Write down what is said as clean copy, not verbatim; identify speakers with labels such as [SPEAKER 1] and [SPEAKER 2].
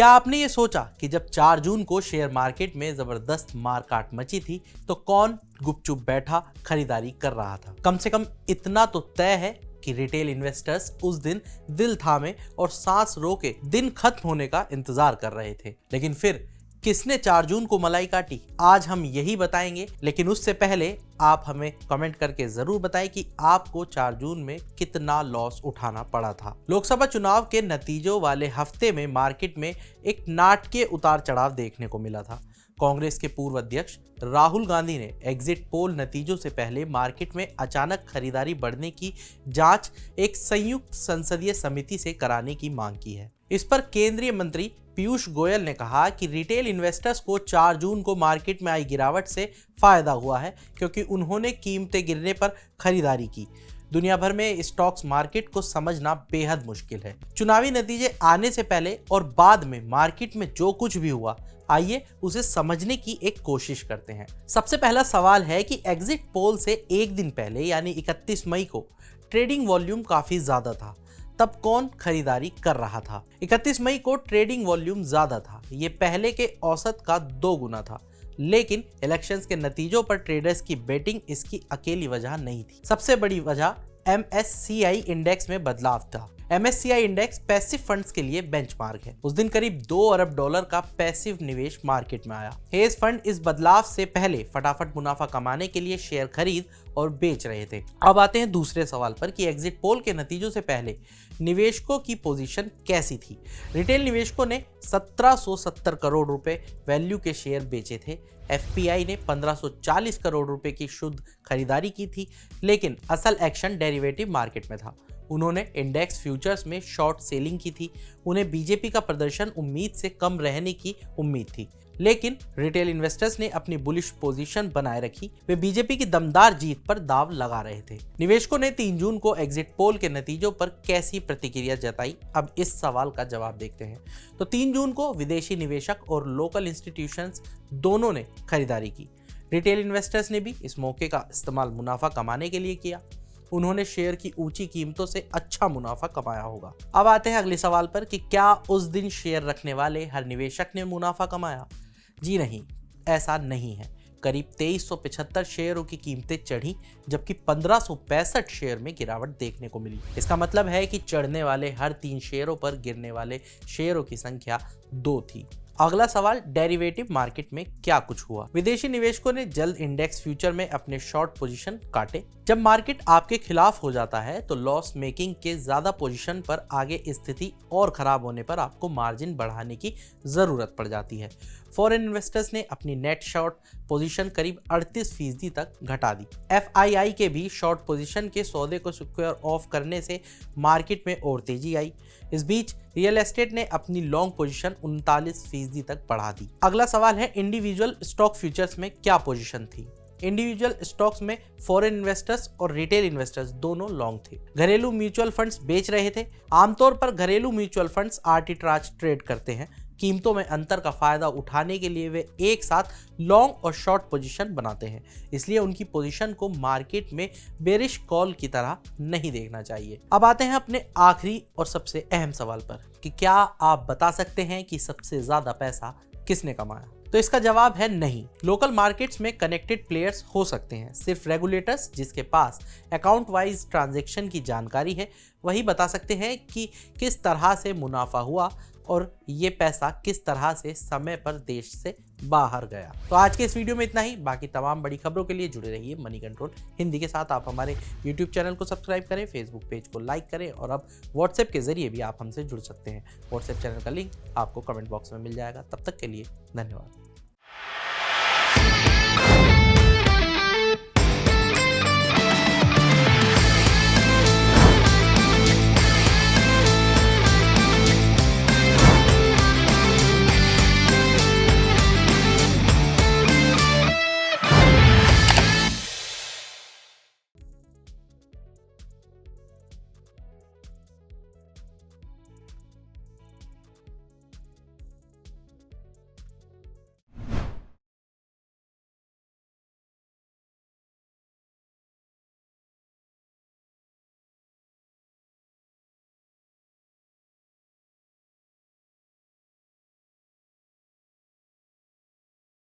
[SPEAKER 1] क्या आपने ये सोचा कि जब 4 जून को शेयर मार्केट में जबरदस्त मारकाट मची थी तो कौन गुपचुप बैठा खरीदारी कर रहा था? कम से कम इतना तो तय है कि रिटेल इन्वेस्टर्स उस दिन दिल थामे और सांस रोके दिन खत्म होने का इंतजार कर रहे थे। लेकिन फिर किसने 4 जून को मलाई काटी, आज हम यही बताएंगे। लेकिन उससे पहले आप हमें कमेंट करके जरूर बताएं कि आपको 4 जून में कितना लॉस उठाना पड़ा था। लोकसभा चुनाव के नतीजों वाले हफ्ते में मार्केट में एक नाटकीय उतार चढ़ाव देखने को मिला था। कांग्रेस के पूर्व अध्यक्ष राहुल गांधी ने एग्जिट पोल नतीजों से पहले मार्केट में अचानक खरीदारी बढ़ने की जांच एक संयुक्त संसदीय समिति से कराने की मांग की है। इस पर केंद्रीय मंत्री पीयूष गोयल ने कहा कि रिटेल इन्वेस्टर्स को 4 जून को मार्केट में आई गिरावट से फायदा हुआ है क्योंकि उन्होंने कीमतें गिरने पर खरीदारी की। दुनिया भर में स्टॉक्स मार्केट को समझना बेहद मुश्किल है। चुनावी नतीजे आने से पहले और बाद में मार्केट में जो कुछ भी हुआ, आइए उसे समझने की एक कोशिश करते हैं। सबसे पहला सवाल है कि एग्जिट पोल से एक दिन पहले यानी 31 मई को ट्रेडिंग वॉल्यूम काफी ज्यादा था। तब कौन खरीदारी कर रहा था? 31 मई को ट्रेडिंग वॉल्यूम ज्यादा था, ये पहले के औसत का 2 गुना था। लेकिन इलेक्शंस के नतीजों पर ट्रेडर्स की बेटिंग इसकी अकेली वजह नहीं थी। सबसे बड़ी वजह MSCI इंडेक्स में बदलाव था। MSCI इंडेक्स पैसिव फंड्स के लिए बेंचमार्क है। उस दिन करीब $2 अरब का पैसिव निवेश मार्केट में आया। हेज फंड इस बदलाव से पहले फटाफट मुनाफा कमाने के लिए शेयर खरीद और बेच रहे थे। अब आते हैं दूसरे सवाल पर कि एग्जिट पोल के नतीजों से पहले निवेशकों की पोजीशन कैसी थी। रिटेल निवेशकों ने 1770 करोड़ रुपए वैल्यू के शेयर बेचे थे। FPI ने 1540 करोड़ रुपए की शुद्ध खरीदारी की थी। लेकिन असल एक्शन डेरिवेटिव मार्केट में था। उन्होंने इंडेक्स फ्यूचर्स में शॉर्ट सेलिंग की थी। उन्हें बीजेपी का प्रदर्शन उम्मीद से कम रहने की उम्मीद थी। लेकिन रिटेल इन्वेस्टर्स ने अपनी बुलिश पोजीशन बनाए रखी। वे बीजेपी की दमदार जीत पर दाव लगा रहे थे। निवेशकों ने 3 जून को एग्जिट पोल के नतीजों पर कैसी प्रतिक्रिया जताई, अब इस सवाल का जवाब देखते हैं। तो 3 जून को विदेशी निवेशक और लोकल इंस्टीट्यूशंस दोनों ने खरीदारी की। रिटेल इन्वेस्टर्स ने भी इस मौके का इस्तेमाल मुनाफा कमाने के लिए किया। उन्होंने शेयर की ऊंची कीमतों से अच्छा मुनाफा कमाया होगा। अब आते हैं अगले सवाल पर कि क्या उस दिन शेयर रखने वाले हर निवेशक ने मुनाफा कमाया? जी नहीं, ऐसा नहीं है। करीब 2375 शेयरों की कीमतें चढ़ी जबकि 1565 शेयर में गिरावट देखने को मिली। इसका मतलब है कि चढ़ने वाले हर 3 शेयरों पर गिरने वाले शेयरों की संख्या 2 थी। अगला सवाल, डेरिवेटिव मार्केट में क्या कुछ हुआ? विदेशी निवेशकों ने जल्द इंडेक्स फ्यूचर में अपने शॉर्ट पोजीशन काटे। जब मार्केट आपके खिलाफ हो जाता है तो लॉस मेकिंग के ज्यादा पोजीशन पर आगे स्थिति और खराब होने पर आपको मार्जिन बढ़ाने की जरूरत पड़ जाती है। फॉरेन इन्वेस्टर्स ने अपनी नेट शॉर्ट पोजीशन करीब 38% तक घटा दी। FII के भी शॉर्ट पोजीशन के सौदे को सिक्योर ऑफ करने से मार्केट में और तेजी आई। इस बीच रियल एस्टेट ने अपनी लॉन्ग पोजीशन 39% तक बढ़ा दी। अगला सवाल है, इंडिविजुअल स्टॉक फ्यूचर्स में क्या पोजीशन थी? इंडिविजुअल स्टॉक्स में फॉरेन इन्वेस्टर्स और रिटेल इन्वेस्टर्स दोनों लॉन्ग थे। घरेलू म्यूचुअल फंड्स बेच रहे थे। आमतौर पर घरेलू म्यूचुअल फंड्स आर्बिट्राज ट्रेड करते हैं। कीमतों में अंतर का फायदा उठाने के लिए वे एक साथ लॉन्ग और शॉर्ट पोजीशन बनाते हैं। इसलिए उनकी पोजीशन को मार्केट में बेरिश कॉल की तरह नहीं देखना चाहिए। अब आते हैं अपने आखिरी और सबसे अहम सवाल पर कि क्या आप बता सकते हैं कि सबसे ज्यादा पैसा किसने कमाया? तो इसका जवाब है नहीं। लोकल मार्केट्स में कनेक्टेड प्लेयर्स हो सकते हैं। सिर्फ रेगुलेटर्स जिसके पास अकाउंट वाइज ट्रांजैक्शन की जानकारी है वही बता सकते हैं कि किस तरह से मुनाफा हुआ और ये पैसा किस तरह से समय पर देश से बाहर गया। तो आज के इस वीडियो में इतना ही। बाकी तमाम बड़ी खबरों के लिए जुड़े रहिए मनी कंट्रोल हिंदी के साथ। आप हमारे YouTube चैनल को सब्सक्राइब करें, फेसबुक पेज को लाइक करें और अब व्हाट्सएप के जरिए भी आप हमसे जुड़ सकते हैं। व्हाट्सएप चैनल का लिंक आपको कमेंट बॉक्स में मिल जाएगा। तब तक के लिए धन्यवाद।